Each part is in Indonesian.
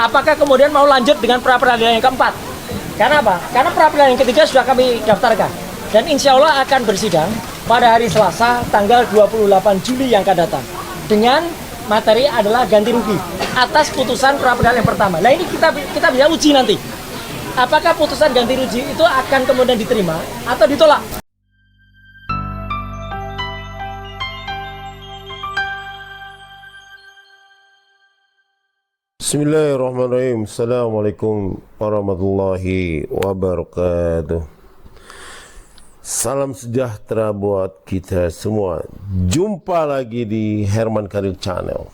Apakah kemudian mau lanjut dengan pra-peradilan yang keempat? Karena apa? Karena pra-peradilan yang ketiga sudah kami daftarkan. Dan insya Allah akan bersidang pada hari Selasa tanggal 28 Juli yang akan datang. Dengan materi adalah ganti rugi atas putusan pra-peradilan yang pertama. Nah ini kita bisa uji nanti. Apakah putusan ganti rugi itu akan kemudian diterima atau ditolak? Bismillahirrahmanirrahim. Assalamualaikum warahmatullahi wabarakatuh. Salam sejahtera buat kita semua. Jumpa lagi di Herman Khalil Channel.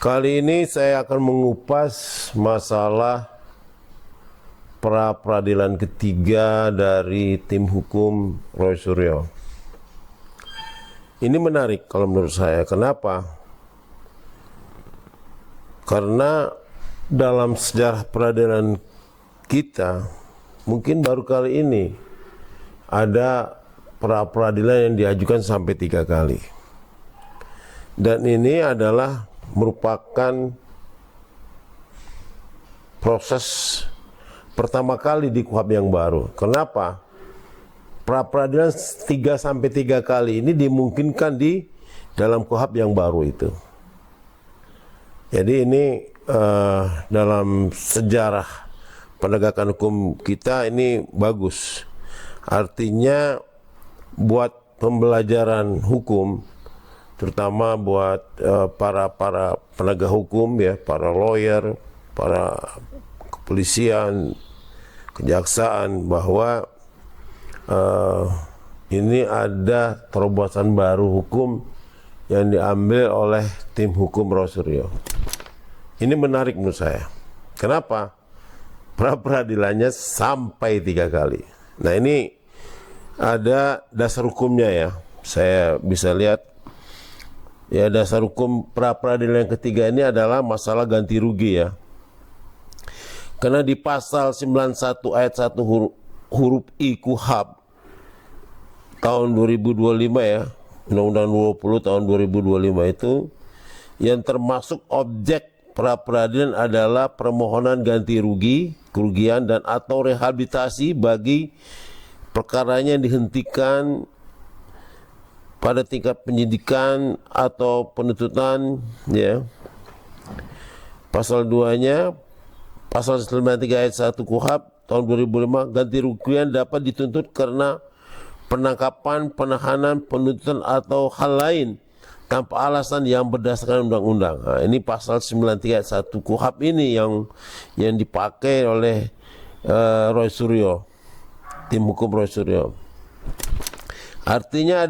Kali ini saya akan mengupas masalah pra peradilan ketiga dari tim hukum Roy Suryo. Ini menarik kalau menurut saya. Kenapa? Karena dalam sejarah peradilan kita mungkin baru kali ini ada pra peradilan yang diajukan sampai 3 kali. Dan ini adalah merupakan proses pertama kali di KUHP yang baru. Kenapa? Pra peradilan 3 sampai 3 kali ini dimungkinkan di dalam KUHP yang baru itu. Jadi ini dalam sejarah penegakan hukum kita ini bagus. Artinya buat pembelajaran hukum, terutama buat para penegak hukum ya, para lawyer, para kepolisian, kejaksaan, bahwa ini ada terobosan baru hukum yang diambil oleh tim hukum Roy Suryo. Ini menarik menurut saya. Kenapa? Pra peradilannya sampai 3 kali. Nah ini ada dasar hukumnya ya. Saya bisa lihat ya, dasar hukum pra peradilan yang ketiga ini adalah masalah ganti rugi ya. Karena di pasal 91 ayat 1 huruf I KUHP tahun 2025 ya, Undang-Undang 20 tahun 2025 itu, yang termasuk objek pra peradilan adalah permohonan ganti rugi, kerugian dan atau rehabilitasi bagi perkaranya yang dihentikan pada tingkat penyidikan atau penuntutan ya. Pasal 2-nya, pasal 93 ayat 1 KUHP tahun 2005, ganti rugian dapat dituntut karena penangkapan, penahanan, penuntutan atau hal lain tanpa alasan yang berdasarkan undang-undang. Nah, ini pasal 93 ayat 1 KUHP ini yang dipakai oleh Roy Suryo, tim hukum Roy Suryo. Artinya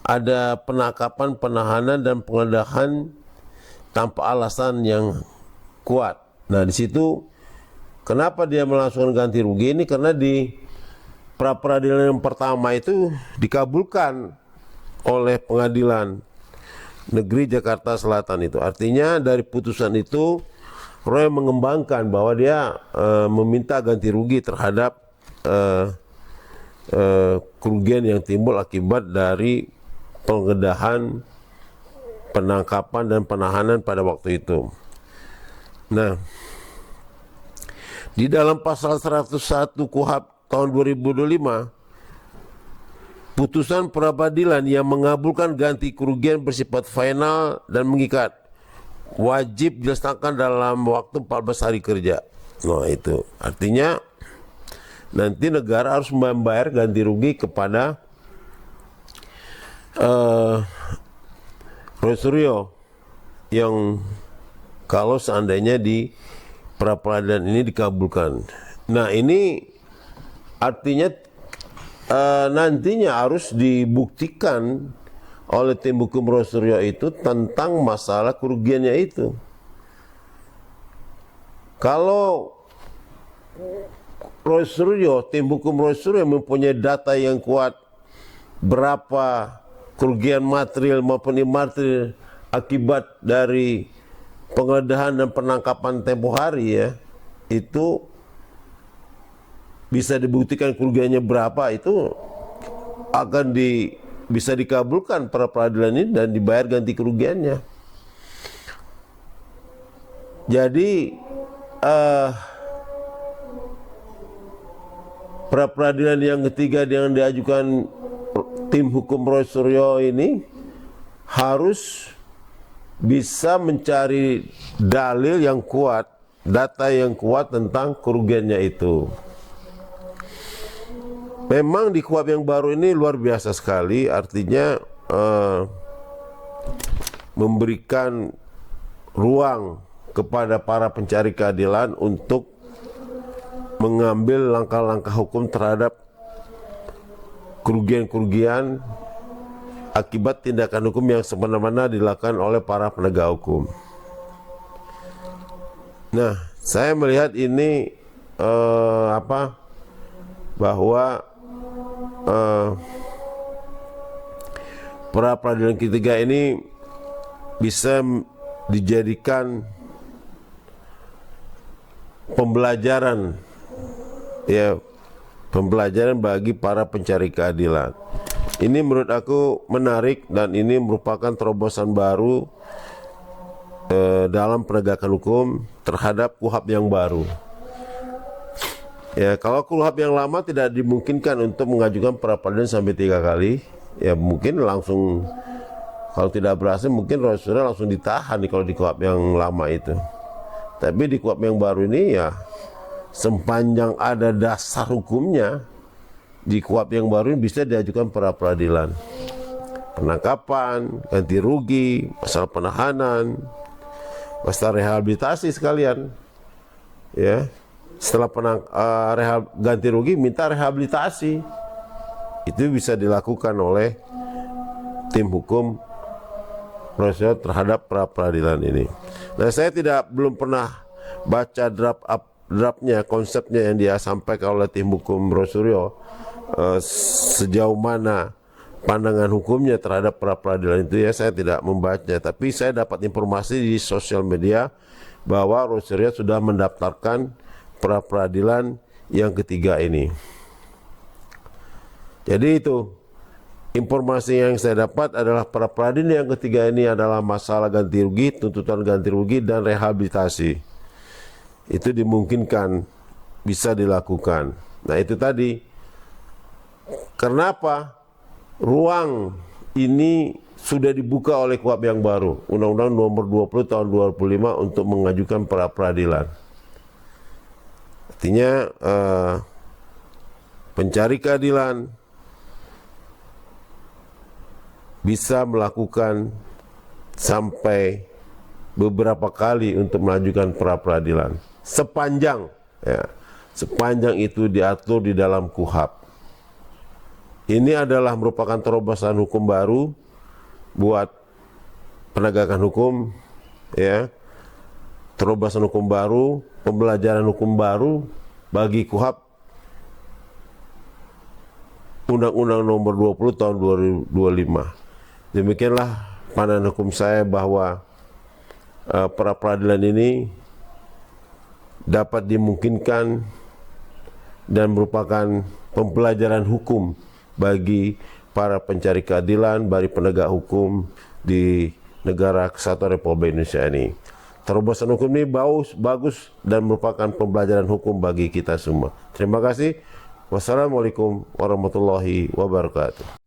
ada penangkapan, penahanan dan penggeledahan tanpa alasan yang kuat. Nah, di situ kenapa dia melangsungkan ganti rugi ini? Karena di pra peradilan yang pertama itu dikabulkan oleh Pengadilan Negeri Jakarta Selatan itu. Artinya dari putusan itu Roy mengembangkan bahwa dia meminta ganti rugi terhadap kerugian yang timbul akibat dari penggeledahan, penangkapan dan penahanan pada waktu itu. Nah, di dalam pasal 101 KUHP tahun 2025, putusan pra-peradilan yang mengabulkan ganti kerugian bersifat final dan mengikat wajib dilaksanakan dalam waktu 14 hari kerja. Nah itu artinya nanti negara harus membayar ganti rugi kepada Roy Suryo yang kalau seandainya di pra-peradilan ini dikabulkan. Nah ini artinya nantinya harus dibuktikan oleh tim hukum Roy Suryo itu tentang masalah kerugiannya itu. Kalau Roy Suryo, tim hukum Roy Suryo mempunyai data yang kuat berapa kerugian material maupun imaterial akibat dari penggeledahan dan penangkapan tempo hari ya, itu bisa dibuktikan kerugiannya berapa, itu akan bisa dikabulkan pra peradilan ini dan dibayar ganti kerugiannya. Jadi pra peradilan yang ketiga yang diajukan tim hukum Roy Suryo ini harus bisa mencari dalil yang kuat, data yang kuat tentang kerugiannya itu. Memang di KUHP yang baru ini luar biasa sekali, artinya memberikan ruang kepada para pencari keadilan untuk mengambil langkah-langkah hukum terhadap kerugian-kerugian akibat tindakan hukum yang semena-mena dilakukan oleh para penegak hukum. Nah, saya melihat ini bahwa pra peradilan ketiga ini bisa dijadikan pembelajaran, ya, pembelajaran bagi para pencari keadilan. Ini menurut aku menarik dan ini merupakan terobosan baru dalam penegakan hukum terhadap KUHP yang baru. Ya, kalau KUHP yang lama tidak dimungkinkan untuk mengajukan pra peradilan sampai 3 kali, ya mungkin langsung, kalau tidak berhasil mungkin Roy Suryo langsung ditahan kalau di KUHP yang lama itu. Tapi di KUHP yang baru ini ya sepanjang ada dasar hukumnya, di KUHP yang baru ini bisa diajukan pra peradilan. Penangkapan, ganti rugi, masalah penahanan, masalah rehabilitasi sekalian. Ya. Setelah ganti rugi minta rehabilitasi. Itu bisa dilakukan oleh tim hukum Roy Suryo terhadap pra peradilan ini. Nah, saya belum pernah baca draftnya, konsepnya yang dia sampaikan oleh tim hukum Roy Suryo, sejauh mana pandangan hukumnya terhadap pra peradilan itu, ya saya tidak membaca. Tapi saya dapat informasi di sosial media bahwa Roy Suryo sudah mendaftarkan pra peradilan yang ketiga ini. Jadi itu informasi yang saya dapat adalah pra peradilan yang ketiga ini adalah masalah ganti rugi, tuntutan ganti rugi dan rehabilitasi. Itu dimungkinkan bisa dilakukan. Nah, itu tadi kenapa ruang ini sudah dibuka oleh KUHP yang baru, Undang-Undang Nomor 20 Tahun 2005 untuk mengajukan pra peradilan. Artinya pencari keadilan bisa melakukan sampai beberapa kali untuk mengajukan pra peradilan sepanjang itu diatur di dalam KUHP. Ini adalah merupakan terobosan hukum baru buat penegakan hukum, ya. Terobosan hukum baru, pembelajaran hukum baru bagi KUHP Undang-Undang Nomor 20 Tahun 2025. Demikianlah pandangan hukum saya bahwa pra peradilan ini dapat dimungkinkan dan merupakan pembelajaran hukum bagi para pencari keadilan, bagi penegak hukum di negara Kesatuan Republik Indonesia ini. Terobosan hukum ini bagus dan merupakan pembelajaran hukum bagi kita semua. Terima kasih. Wassalamualaikum warahmatullahi wabarakatuh.